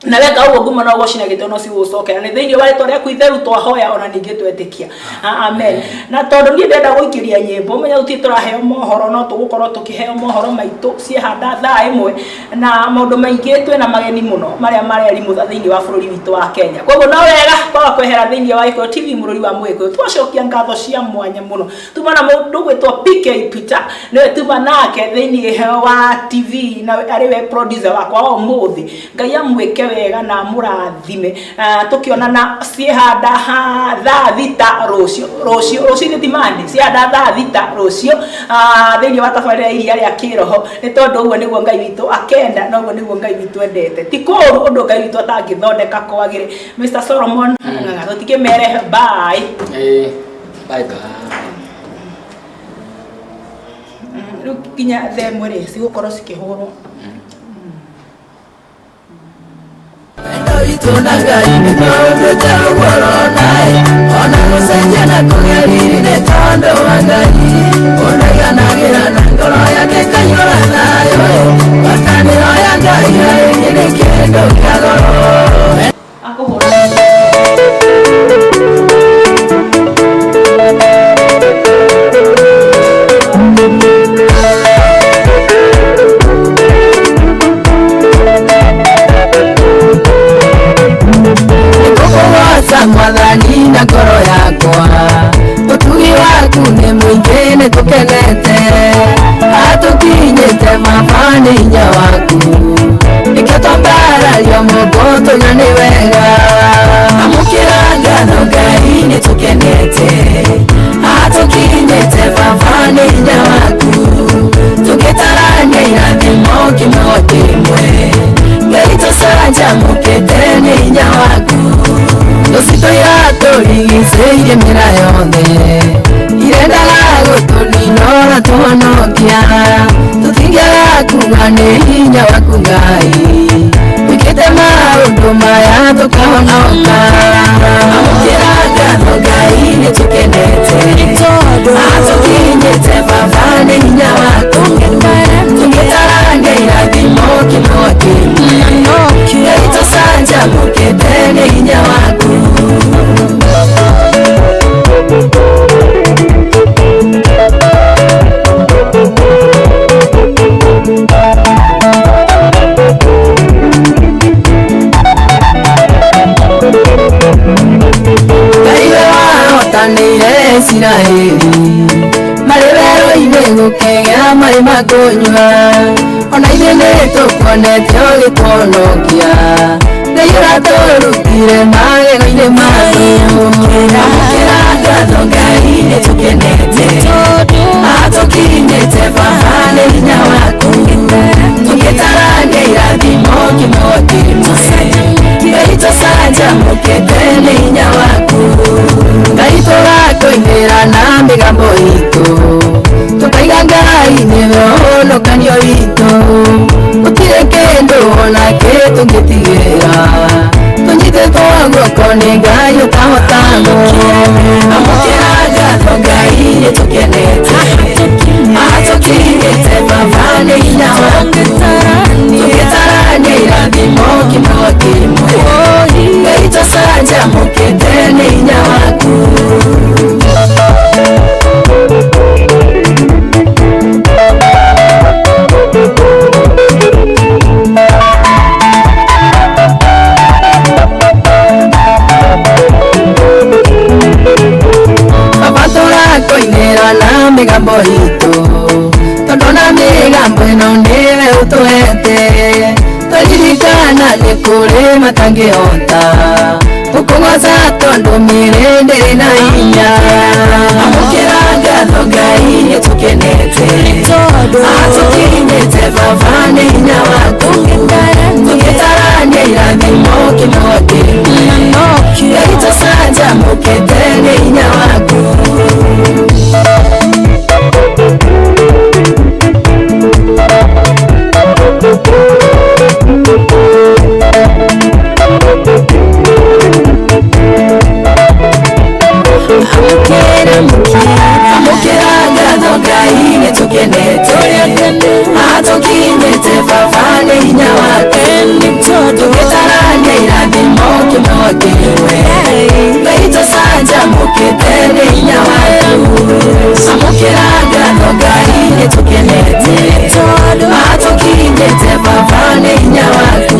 na wega ugo ngumo na ugoci na gitono si gucokera ni thiini wa ritwa riaku itheru twahoya ona ningi twetikia amen na tondu ni ndenda guikiria nyimbo menya uti turaheo mohoro no tugukorwo tukiheo mohoro maitu ciehanda thaa imwe na maundu maingi twina mageni muno maria mareri mutha thiini wa bururi witu wa Kenya koguo no wega kwaga kwehera thiini wa Gikuyu TV mururi wa Mwikuyu twacokia ngatho cia mwanya muno tumana mundu gwitwo PK Peter niwe tuma nake thiini wa TV na ariwe producer wakwa o muthi ngai amwike wega na murathime tukionana ciehanda thaa thita rucio ni timande ciehanda thaa thita rucio thiini wa tabarira iria ria kiroho ni tondu uguo niguo ngai witu akenda na uguo niguo ngai witu endete ti kuru undu ngai witu atangithondeka kwagire Mr. Solomon tutikimere bye bye riu kinya themwe ri cigukorwo cikihurwo Tunagai ni kondo jawara nai ona musenja na kugeriri ne tondo wangai ona yanagira na ngoro yake kanyora nayo watani roya ngai ni kendo kagoro ako mwathani na ngoro yakwa utugi waku ni mwingi ni tukenete atukinyite mabani hinya waku nikio twambararia mungu tunya ni wega amukira ngatho ngai ni tukenete atukinyite mabani hinya waku tugitarania irathimo kimwe kimwe ngai tucanjamukite ni hinya waku Tusito ya turigicĩirie mĩra yothe irendaga gũtũninora tũhonokia tũtingĩaga kuga nĩ hinya waku Ngai wĩkĩte maũndũ maya tũkahonoka amũkĩra ngatho Ngai nĩ tũkenete atũkinyĩte baba nĩ hinya waku tũgĩtarania irathimo kimwe kimwe Ngai tũcanjamũkĩte nĩ hinya waku Israeli marĩwerũ-inĩ gũkĩgĩa maĩ ma kũnyua ona ithuĩ nĩtũkuonete ũgĩtũhonokia Ngai ũratũrutire magego-inĩ maku amũkĩra ngatho Ngai nĩtũkenete atũkinyĩte baba nĩ hinya waku tũgĩtarania irathimo kimwe kimwe Ngai tũcanjamũkĩte nĩ hinya waku Ngai tũrakũinĩra na mĩgambo itũ tũkaiga Ngai nĩwe ũhonokanio witũ gũtirĩ kĩndũ ona kĩ tũngĩtigĩra tũnyitĩtwo guoko nĩ Ngai ũtahotaga amũkĩra ngatho Ngai nĩtũkenete atũkinyĩte baba nĩ hinya waku tũgĩtarania irathimo kimwe kimwe Ngai tũcanjamũkĩte ririkana nĩ kũrĩ matangĩhota gũkũgooca tondũ mĩĩrĩ ndĩrĩ na hinya. Amũkĩra ngatho Ngai nĩtũkenete atũkinyĩte baba nĩ hinya waku tũgĩtarania irathimo kĩmwe kĩmwe Ngai tũcanjamũkĩte nĩ hinya waku. Amũkĩra ngatho Ngai nĩtũkenete atũkinyĩte baba nĩ hinya wake tũgĩtarania irathimo kĩmwe kĩmwe Ngai tũcanjamũkĩte nĩ hinya waku. Amũkĩra ngatho Ngai nĩtũkenete atũkinyĩte baba nĩ hinya waku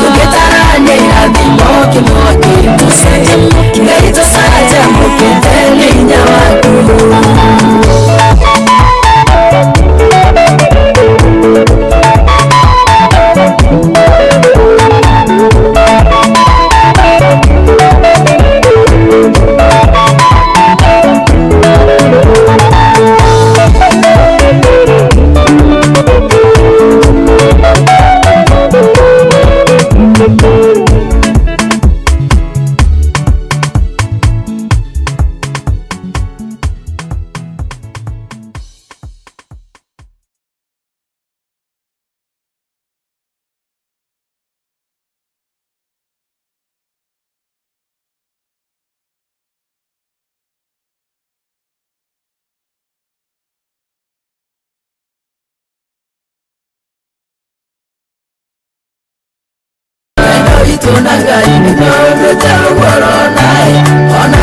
tũgĩtarania irathimo kĩmwe kĩmwe Ngai tũcanjamũkĩte nĩ hinya waku. Tunagai nĩtũndũ ta ũgorona ona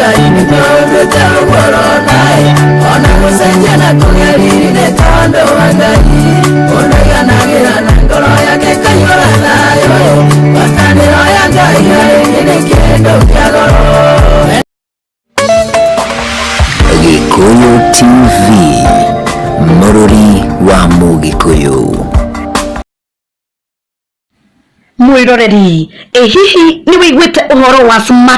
ngai nĩtũndũte gũkorwo-naĩ ona gũcenjia na kũgeriri nĩ tondũ wa ngai mũndũ aiganagĩra na ngoro yake kaiyũra thayũ ngwatanĩro ya ngai harĩ nĩ kĩndũ kĩa goro. Gĩkũyũ TV, mũrũri wa Mũgĩkũyũ. Mwĩroreri, hihi nĩ wĩiguĩte ũhoro wa Smart